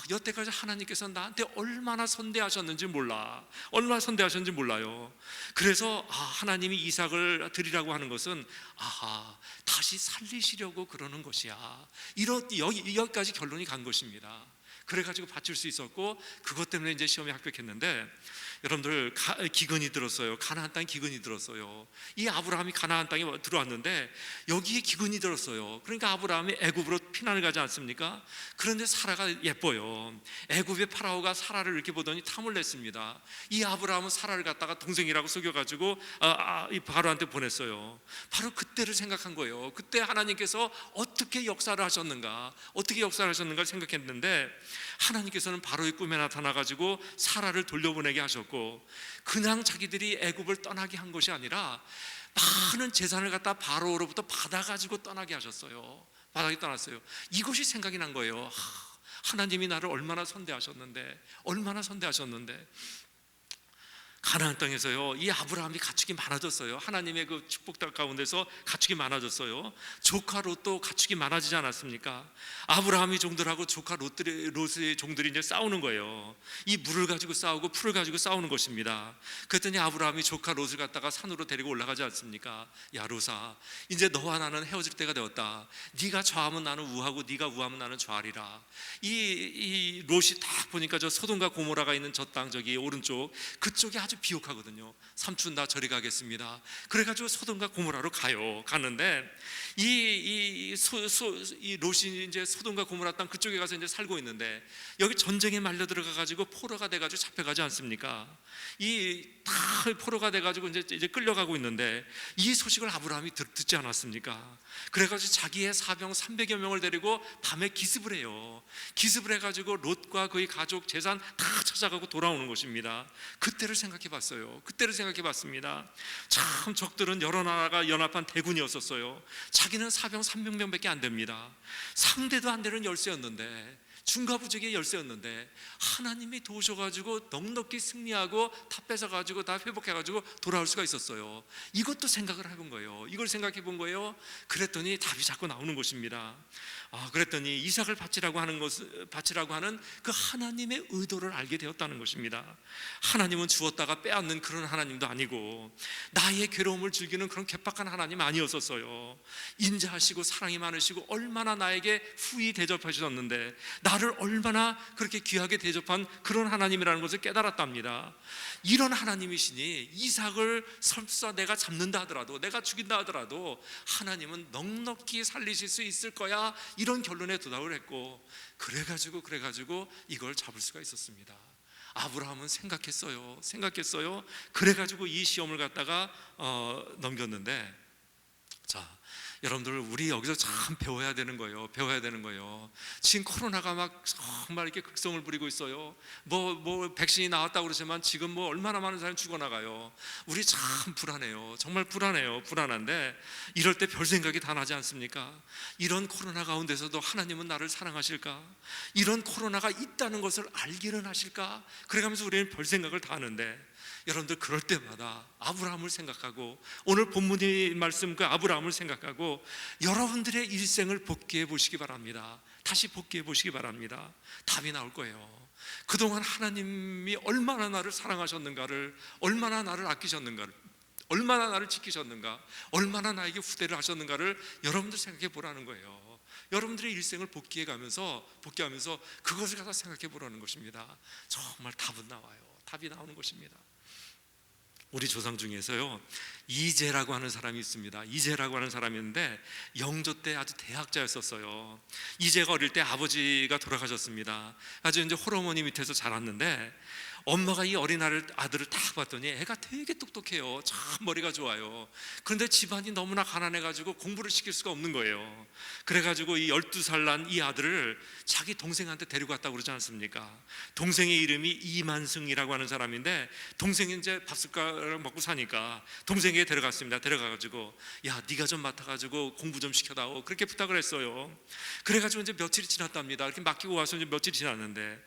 여태까지 하나님께서 나한테 얼마나 선대하셨는지 몰라요. 그래서 하나님이 이삭을 드리라고 하는 것은 다시 살리시려고 그러는 것이야. 여기까지 결론이 간 것입니다. 그래가지고 바칠 수 있었고, 그것 때문에 이제 시험에 합격했는데, 여러분들, 기근이 들었어요. 가나안 땅에 기근이 들었어요. 이 아브라함이 가나안 땅에 들어왔는데 여기에 기근이 들었어요. 그러니까 아브라함이 애굽으로 피난을 가지 않습니까? 그런데 사라가 예뻐요. 애굽의 파라오가 사라를 이렇게 보더니 탐을 냈습니다. 이 아브라함은 사라를 갖다가 동생이라고 속여가지고 이 바로한테 보냈어요. 바로 그때를 생각한 거예요. 그때 하나님께서 어떻게 역사를 하셨는가 생각했는데, 하나님께서는 바로의 꿈에 나타나가지고 사라를 돌려보내게 하셨고, 그냥 자기들이 애굽을 떠나게 한 것이 아니라 많은 재산을 갖다 바로로부터 받아가지고 떠나게 하셨어요. 떠났어요. 이것이 생각이 난 거예요. 하나님이 나를 얼마나 선대하셨는데. 가나안 땅에서요, 이 아브라함이 가축이 많아졌어요. 하나님의 그 축복 가운데서 가축이 많아졌어요. 조카 롯도 가축이 많아지지 않았습니까? 아브라함의 종들하고 조카 롯의 종들이 이제 싸우는 거예요. 이 물을 가지고 싸우고 풀을 가지고 싸우는 것입니다. 그랬더니 아브라함이 조카 롯을 갖다가 산으로 데리고 올라가지 않습니까? 야, 롯아, 이제 너와 나는 헤어질 때가 되었다. 네가 좌하면 나는 우하고 네가 우하면 나는 좌하리라. 이 롯이 딱 보니까 저 소돔과 고모라가 있는 저 땅, 저기 오른쪽, 그쪽이 아주 비옥하거든요. 삼촌 나 저리 가겠습니다. 그래가지고 소돔과 고모라로 가는데 이 롯이 이제 소돔과 고모라 땅 그쪽에 가서 이제 살고 있는데 여기 전쟁에 말려 들어가가지고 포로가 돼가지고 잡혀가지 않습니까? 이 다 포로가 돼가지고 이제 끌려가고 있는데 이 소식을 아브라함이 듣지 않았습니까? 그래가지고 자기의 사병 300여 명을 데리고 밤에 기습을 해요. 기습을 해가지고 롯과 그의 가족 재산 다 찾아가고 돌아오는 것입니다. 그때를 생각해 봤어요. 그때를 생각해 봤습니다. 참 적들은 여러 나라가 연합한 대군이었었어요. 자기는 사병 300명밖에 안 됩니다. 상대도 안 되는 열세였는데, 중과부족의 열세였는데 하나님이 도우셔가지고 넉넉히 승리하고 다 뺏어가지고 다 회복해가지고 돌아올 수가 있었어요. 이것도 생각을 해본 거예요. 이걸 생각해 본 거예요. 그랬더니 답이 자꾸 나오는 것입니다. 그랬더니 이삭을 바치라고 하는 그 하나님의 의도를 알게 되었다는 것입니다. 하나님은 주었다가 빼앗는 그런 하나님도 아니고 나의 괴로움을 즐기는 그런 괴팍한 하나님 아니었었어요. 인자하시고 사랑이 많으시고 얼마나 나에게 후히 대접하셨는데 나를 얼마나 그렇게 귀하게 대접한 그런 하나님이라는 것을 깨달았답니다. 이런 하나님이시니 이삭을 설사 내가 잡는다 하더라도, 내가 죽인다 하더라도 하나님은 넉넉히 살리실 수 있을 거야, 이런 결론에 도달을 했고, 그래가지고 이걸 잡을 수가 있었습니다. 아브라함은 생각했어요. 그래가지고 이 시험을 갖다가 넘겼는데, 자, 여러분들 우리 여기서 참 배워야 되는 거예요. 지금 코로나가 막 정말 이렇게 극성을 부리고 있어요. 뭐 백신이 나왔다고 그러지만 지금 뭐 얼마나 많은 사람이 죽어나가요. 우리 참 불안해요. 정말 불안한데 이럴 때 별 생각이 다 나지 않습니까? 이런 코로나 가운데서도 하나님은 나를 사랑하실까? 이런 코로나가 있다는 것을 알기는 하실까? 그래가면서 우리는 별 생각을 다 하는데, 여러분들 그럴 때마다 아브라함을 생각하고 오늘 본문의 말씀 그 아브라함을 생각하고 여러분들의 일생을 복귀해 보시기 바랍니다. 다시 복귀해 보시기 바랍니다. 답이 나올 거예요. 그동안 하나님이 얼마나 나를 사랑하셨는가를, 얼마나 나를 아끼셨는가를, 얼마나 나를 지키셨는가, 얼마나 나에게 후대를 하셨는가를 여러분들 생각해 보라는 거예요. 여러분들의 일생을 복귀하면서 그것을 가서 생각해 보라는 것입니다. 정말 답은 나와요. 답이 나오는 것입니다. 우리 조상 중에서요, 이제라고 하는 사람이 있습니다. 이제라고 하는 사람인데 영조 때 아주 대학자였었어요. 이제가 어릴 때 아버지가 돌아가셨습니다. 아주 이제 홀어머니 밑에서 자랐는데 엄마가 이 어린 아들을 딱 봤더니 애가 되게 똑똑해요. 참 머리가 좋아요. 그런데 집안이 너무나 가난해가지고 공부를 시킬 수가 없는 거예요. 그래가지고 이 12살 난 이 아들을 자기 동생한테 데리고 갔다고 그러지 않습니까? 동생의 이름이 이만승이라고 하는 사람인데, 동생이 이제 밥숟가락 먹고 사니까 동생에게 데려갔습니다. 데려가가지고 야, 네가 좀 맡아가지고 공부 좀 시켜다오, 그렇게 부탁을 했어요. 그래가지고 이제 며칠이 지났답니다. 이렇게 맡기고 와서 이제 며칠이 지났는데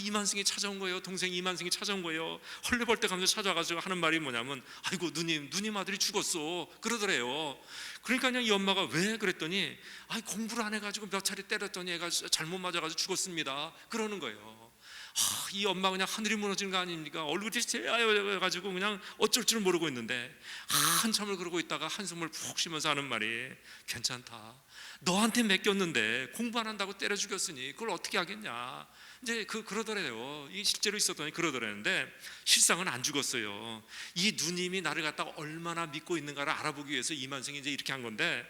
이만승이 찾아온 거예요. 동생이 이만승이 찾아온 거예요. 헐레벌떡 하면서 찾아가지고 하는 말이 뭐냐면, 아이고 누님 아들이 죽었어, 그러더래요. 그러니까 그냥 이 엄마가 왜 그랬더니, 공부를 안 해가지고 몇 차례 때렸더니 애가 잘못 맞아가지고 죽었습니다, 그러는 거예요. 이 엄마 그냥 하늘이 무너지는 거 아닙니까? 얼굴이 새하여가지고 그냥 어쩔 줄 모르고 있는데 한참을 그러고 있다가 한숨을 푹 쉬면서 하는 말이, 괜찮다, 너한테 맡겼는데 공부 안 한다고 때려 죽였으니 그걸 어떻게 하겠냐, 이제 그러더래요. 이 실제로 있었더니 그러더랬는데 실상은 안 죽었어요. 이 누님이 나를 갖다가 얼마나 믿고 있는가를 알아보기 위해서 이만승이 이제 이렇게 한 건데,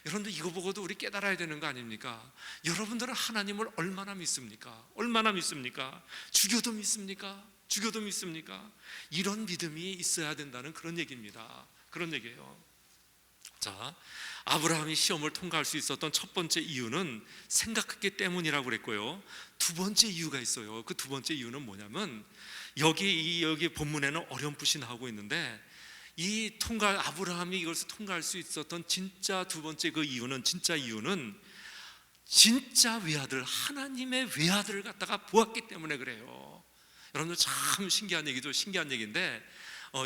여러분들 이거 보고도 우리 깨달아야 되는 거 아닙니까? 여러분들은 하나님을 얼마나 믿습니까? 죽여도 믿습니까? 이런 믿음이 있어야 된다는 그런 얘기입니다. 그런 얘기예요. 자, 아브라함이 시험을 통과할 수 있었던 첫 번째 이유는 생각했기 때문이라고 그랬고요. 두 번째 이유가 있어요. 그 두 번째 이유는 뭐냐면, 여기 본문에는 어렴풋이 나오고 있는데, 아브라함이 이것을 통과할 수 있었던 진짜 두 번째 그 이유는, 진짜 외아들, 하나님의 외아들을 갖다가 보았기 때문에 그래요. 여러분들 참 신기한 얘기인데,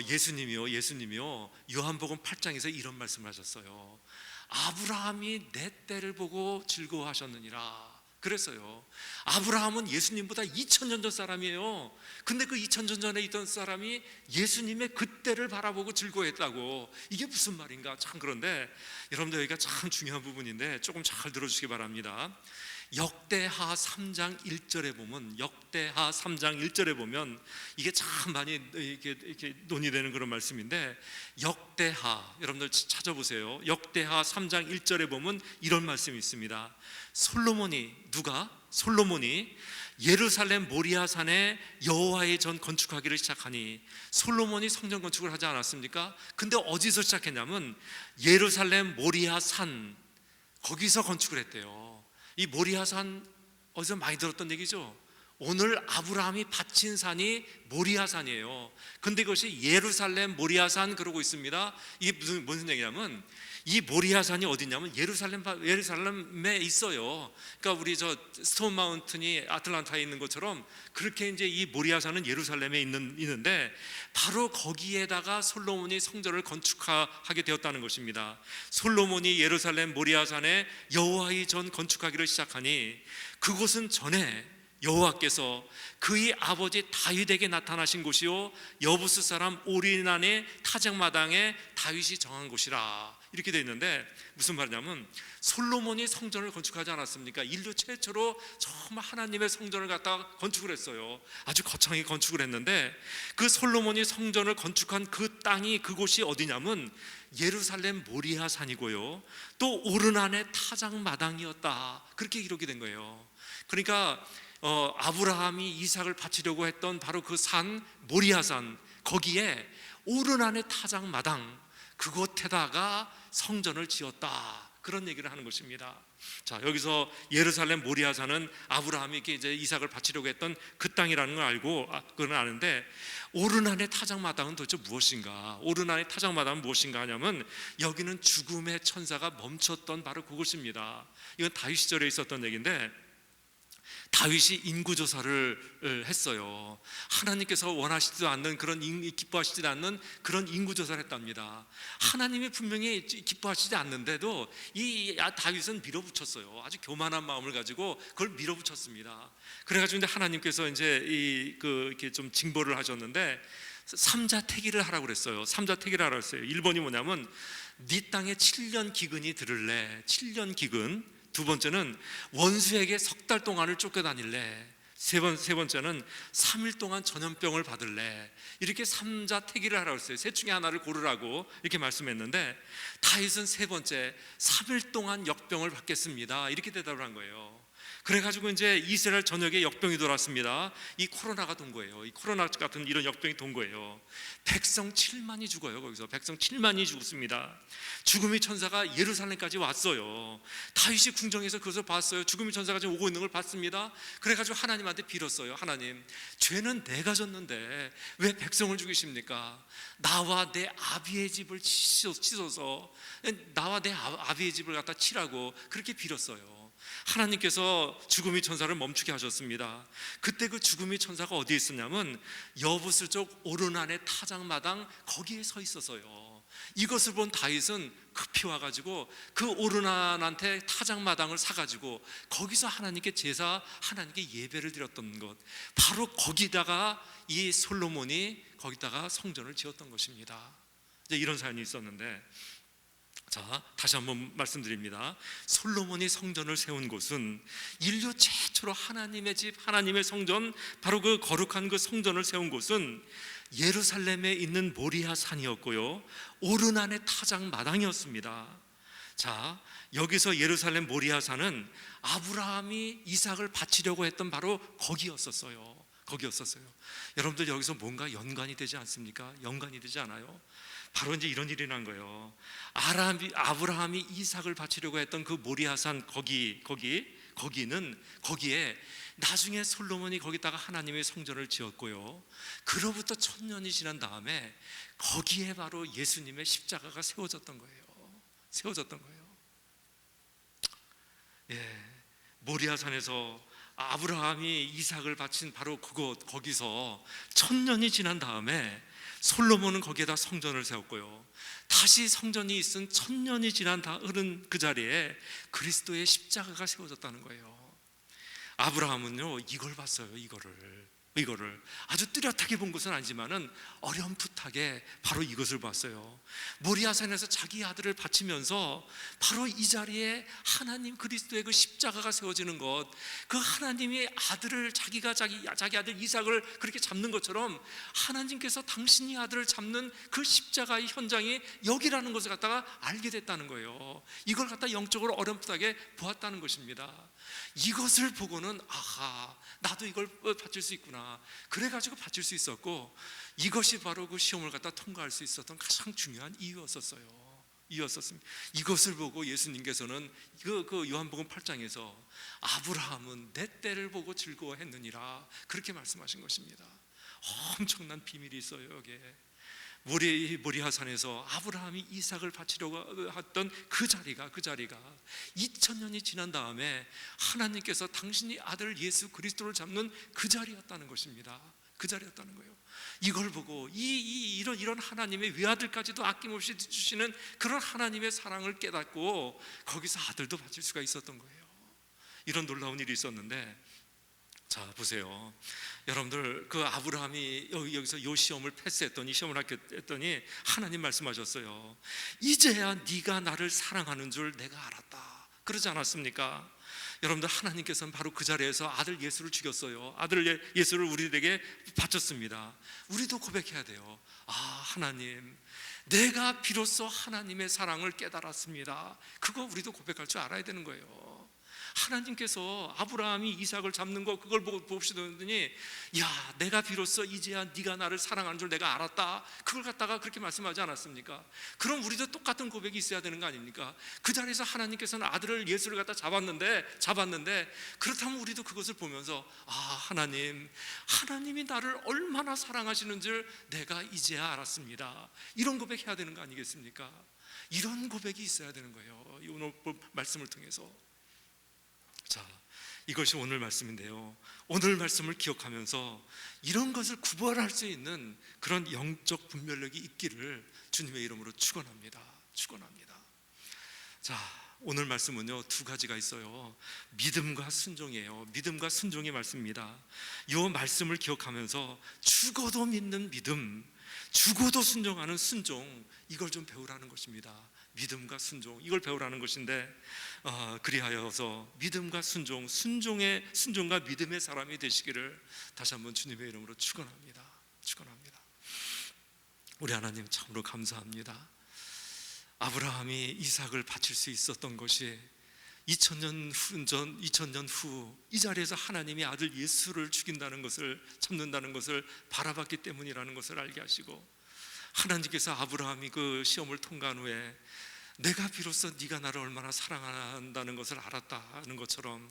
예수님이요 요한복음 8장에서 이런 말씀을 하셨어요. 아브라함이 내 때를 보고 즐거워하셨느니라 그랬어요. 아브라함은 예수님보다 2000년 전 사람이에요. 근데 그 2000년 전에 있던 사람이 예수님의 그때를 바라보고 즐거워했다고, 이게 무슨 말인가 참. 그런데 여러분들 여기가 참 중요한 부분인데 조금 잘 들어주시기 바랍니다. 역대하 3장 1절에 보면 이게 참 많이 이렇게 논의되는 그런 말씀인데, 역대하 여러분들 찾아보세요. 역대하 3장 1절에 보면 이런 말씀이 있습니다. 솔로몬이 예루살렘 모리아 산에 여호와의 전 건축하기를 시작하니, 솔로몬이 성전 건축을 하지 않았습니까? 근데 어디서 시작했냐면 예루살렘 모리아 산, 거기서 건축을 했대요. 이 모리아 산 어디서 많이 들었던 얘기죠. 오늘 아브라함이 바친 산이 모리아 산이에요. 근데 그것이 예루살렘 모리아 산 그러고 있습니다. 이게 무슨 얘기냐면, 이 모리아 산이 어디냐면 예루살렘에 있어요. 그러니까 우리 저 스톤 마운틴이 아틀란타에 있는 것처럼 그렇게 이제 이 모리아 산은 예루살렘에 있는데, 바로 거기에다가 솔로몬이 성전을 건축하게 되었다는 것입니다. 솔로몬이 예루살렘 모리아 산에 여호와의 전 건축하기를 시작하니, 그곳은 전에 여호와께서 그의 아버지 다윗에게 나타나신 곳이요 여부스 사람 오르난의 타작마당에 다윗이 정한 곳이라, 이렇게 되어 있는데, 무슨 말이냐면 솔로몬이 성전을 건축하지 않았습니까? 인류 최초로 정말 하나님의 성전을 갖다가 건축을 했어요. 아주 거창하게 건축을 했는데, 그 솔로몬이 성전을 건축한 그 땅이, 그곳이 어디냐면 예루살렘 모리아 산이고요, 또 오르난의 타작마당이었다, 그렇게 기록이 된 거예요. 그러니까 아브라함이 이삭을 바치려고 했던 바로 그 산 모리아산, 거기에 오르난의 타작마당, 그곳에다가 성전을 지었다, 그런 얘기를 하는 것입니다. 자, 여기서 예루살렘 모리아산은 아브라함이 이렇게 이제 이삭을 바치려고 했던 그 땅이라는 걸 그건 아는데, 오르난의 타작마당은 도대체 무엇인가? 오르난의 타작마당은 무엇인가 하냐면, 여기는 죽음의 천사가 멈췄던 바로 그곳입니다. 이건 다윗 시절에 있었던 얘기인데, 다윗이 인구조사를 했어요. 하나님께서 원하시지도 않는 그런, 기뻐하시지 않는 그런 인구조사를 했답니다. 하나님이 분명히 기뻐하시지 않는데도 이 다윗은 밀어붙였어요. 아주 교만한 마음을 가지고 그걸 밀어붙였습니다. 그래가지고 이제 하나님께서 이제 이렇게 좀 징벌을 하셨는데, 삼자택일을 하라고 그랬어요. 삼자택일을 하라고 했어요. 1번이 뭐냐면, 네 땅에 7년 기근이 들을래, 7년 기근. 두 번째는 원수에게 석 달 동안을 쫓겨다닐래. 세 번째는 3일 동안 전염병을 받을래. 이렇게 삼자택일을 하라고 했어요. 셋 중에 하나를 고르라고 이렇게 말씀했는데, 다윗은 세 번째 3일 동안 역병을 받겠습니다, 이렇게 대답을 한 거예요. 그래가지고 이제 이스라엘 전역에 역병이 돌았습니다. 이 코로나가 돈 거예요. 이 코로나 같은 이런 역병이 돈 거예요. 백성 7만이 죽어요. 거기서 백성 7만이 죽었습니다. 죽음의 천사가 예루살렘까지 왔어요. 다윗이 궁정에서 그것을 봤어요. 죽음의 천사가 지금 오고 있는 걸 봤습니다. 그래가지고 하나님한테 빌었어요. 하나님, 죄는 내가 졌는데 왜 백성을 죽이십니까? 나와 내 아비의 집을 치소서, 나와 내 아비의 집을 갖다 치라고 그렇게 빌었어요. 하나님께서 죽음의 천사를 멈추게 하셨습니다. 그때 그 죽음의 천사가 어디에 있었냐면 여부스 쪽 오르난의 타작마당, 거기에 서 있어서요. 이것을 본 다윗은 급히 와가지고 그 오르난한테 타작마당을 사가지고 거기서 하나님께 하나님께 예배를 드렸던 것, 바로 거기다가 이 솔로몬이 거기다가 성전을 지었던 것입니다. 이제 이런 사연이 있었는데, 자, 다시 한번 말씀드립니다. 솔로몬이 성전을 세운 곳은, 인류 최초로 하나님의 집, 하나님의 성전, 바로 그 거룩한 그 성전을 세운 곳은 예루살렘에 있는 모리아 산이었고요, 오르난의 타작마당이었습니다. 자, 여기서 예루살렘 모리아 산은 아브라함이 이삭을 바치려고 했던 바로 거기였었어요. 여러분들 여기서 뭔가 연관이 되지 않습니까? 연관이 되지 않아요? 바로 이제 이런 일이 난 거예요. 아브라함이 이삭을 바치려고 했던 그 모리아산, 거기에 나중에 솔로몬이 거기다가 하나님의 성전을 지었고요, 그로부터 1000년이 지난 다음에 거기에 바로 예수님의 십자가가 세워졌던 거예요. 예, 모리아산에서 아브라함이 이삭을 바친 바로 거기서 1000년이 지난 다음에 솔로몬은 거기에다 성전을 세웠고요, 다시 성전이 있은 1000년이 흐른 그 자리에 그리스도의 십자가가 세워졌다는 거예요. 아브라함은요, 이걸 봤어요. 이거를 아주 뚜렷하게 본 것은 아니지만은 어렴풋하게 바로 이것을 봤어요. 모리아산에서 자기 아들을 바치면서 바로 이 자리에 하나님 그리스도의 그 십자가가 세워지는 것, 그 하나님이 아들을 자기 아들 이삭을 그렇게 잡는 것처럼 하나님께서 당신이 아들을 잡는 그 십자가의 현장이 여기라는 것을 갖다가 알게 됐다는 거예요. 이걸 갖다 영적으로 어렴풋하게 보았다는 것입니다. 이것을 보고는 아하, 나도 이걸 바칠 수 있구나. 그래가지고 바칠 수 있었고, 이것이 바로 그 시험을 갖다 통과할 수 있었던 가장 중요한 이유였습니다. 이것을 보고 예수님께서는 그 요한복음 8장에서 아브라함은 내 때를 보고 즐거워했느니라 그렇게 말씀하신 것입니다. 엄청난 비밀이 있어요. 여기에 모리아산에서 아브라함이 이삭을 바치려고 했던 그 자리가 2000년이 지난 다음에 하나님께서 당신이 아들 예수 그리스도를 잡는 그 자리였다는 것입니다. 그 자리였다는 거예요. 이걸 보고 이런 하나님의 외아들까지도 아낌없이 주시는 그런 하나님의 사랑을 깨닫고 거기서 아들도 바칠 수가 있었던 거예요. 이런 놀라운 일이 있었는데, 자 보세요. 여러분들 그 아브라함이 여기서 이 시험을 패스했더니, 시험을 합격했더니 하나님 말씀하셨어요. 이제야 네가 나를 사랑하는 줄 내가 알았다. 그러지 않았습니까? 여러분들 하나님께서는 바로 그 자리에서 아들 예수를 죽였어요. 아들 예수를 우리들에게 바쳤습니다. 우리도 고백해야 돼요. 아, 하나님, 내가 비로소 하나님의 사랑을 깨달았습니다. 그거 우리도 고백할 줄 알아야 되는 거예요. 하나님께서 아브라함이 이삭을 잡는 거 그걸 보고 보시더니, 야, 내가 비로소 이제야 네가 나를 사랑하는 줄 내가 알았다. 그걸 갖다가 그렇게 말씀하지 않았습니까? 그럼 우리도 똑같은 고백이 있어야 되는 거 아닙니까? 그 자리에서 하나님께서는 아들을 예수를 갖다 잡았는데 그렇다면 우리도 그것을 보면서, 아, 하나님이 나를 얼마나 사랑하시는 줄 내가 이제야 알았습니다. 이런 고백해야 되는 거 아니겠습니까? 이런 고백이 있어야 되는 거예요. 이 오늘 말씀을 통해서. 자, 이것이 오늘 말씀인데요. 오늘 말씀을 기억하면서 이런 것을 구별할 수 있는 그런 영적 분별력이 있기를 주님의 이름으로 축원합니다. 자, 오늘 말씀은요, 두 가지가 있어요. 믿음과 순종이에요. 믿음과 순종의 말씀입니다. 이 말씀을 기억하면서 죽어도 믿는 믿음, 죽어도 순종하는 순종, 이걸 좀 배우라는 것입니다. 믿음과 순종, 이걸 배우라는 것인데, 그리하여서 믿음과 순종과 믿음의 사람이 되시기를 다시 한번 주님의 이름으로 축원합니다. 우리 하나님 참으로 감사합니다. 아브라함이 이삭을 바칠 수 있었던 것이 2000년 후 이 자리에서 하나님이 아들 예수를 잡는다는 것을 바라봤기 때문이라는 것을 알게 하시고, 하나님께서 아브라함이 그 시험을 통과한 후에 내가 비로소 네가 나를 얼마나 사랑한다는 것을 알았다는 것처럼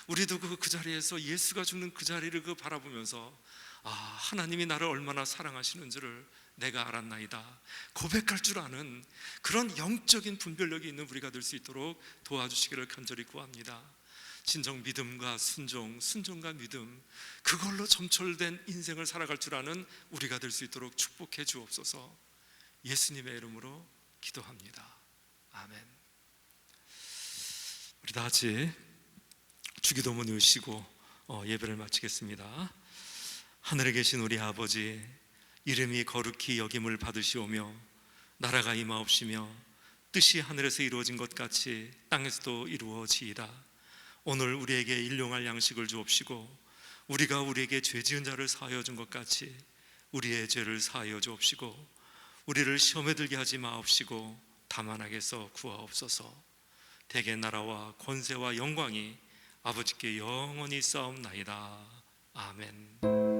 우리도 그 자리에서 예수가 죽는 그 자리를 바라보면서, 아, 하나님이 나를 얼마나 사랑하시는 줄을 내가 알았나이다 고백할 줄 아는 그런 영적인 분별력이 있는 우리가 될 수 있도록 도와주시기를 간절히 구합니다. 진정 믿음과 순종과 믿음, 그걸로 점철된 인생을 살아갈 줄 아는 우리가 될 수 있도록 축복해 주옵소서. 예수님의 이름으로 기도합니다. 아멘. 우리 다 같이 주기도문 외우시고 예배를 마치겠습니다. 하늘에 계신 우리 아버지, 이름이 거룩히 여김을 받으시오며 나라가 임하옵시며 뜻이 하늘에서 이루어진 것 같이 땅에서도 이루어지이다. 오늘 우리에게 일용할 양식을 주옵시고 우리가 우리에게 죄 지은 자를 사하여 준 것 같이 우리의 죄를 사하여 주옵시고 우리를 시험에 들게 하지 마옵시고 다만 악에서 구하옵소서. 대개 나라와 권세와 영광이 아버지께 영원히 싸움나이다. 아멘.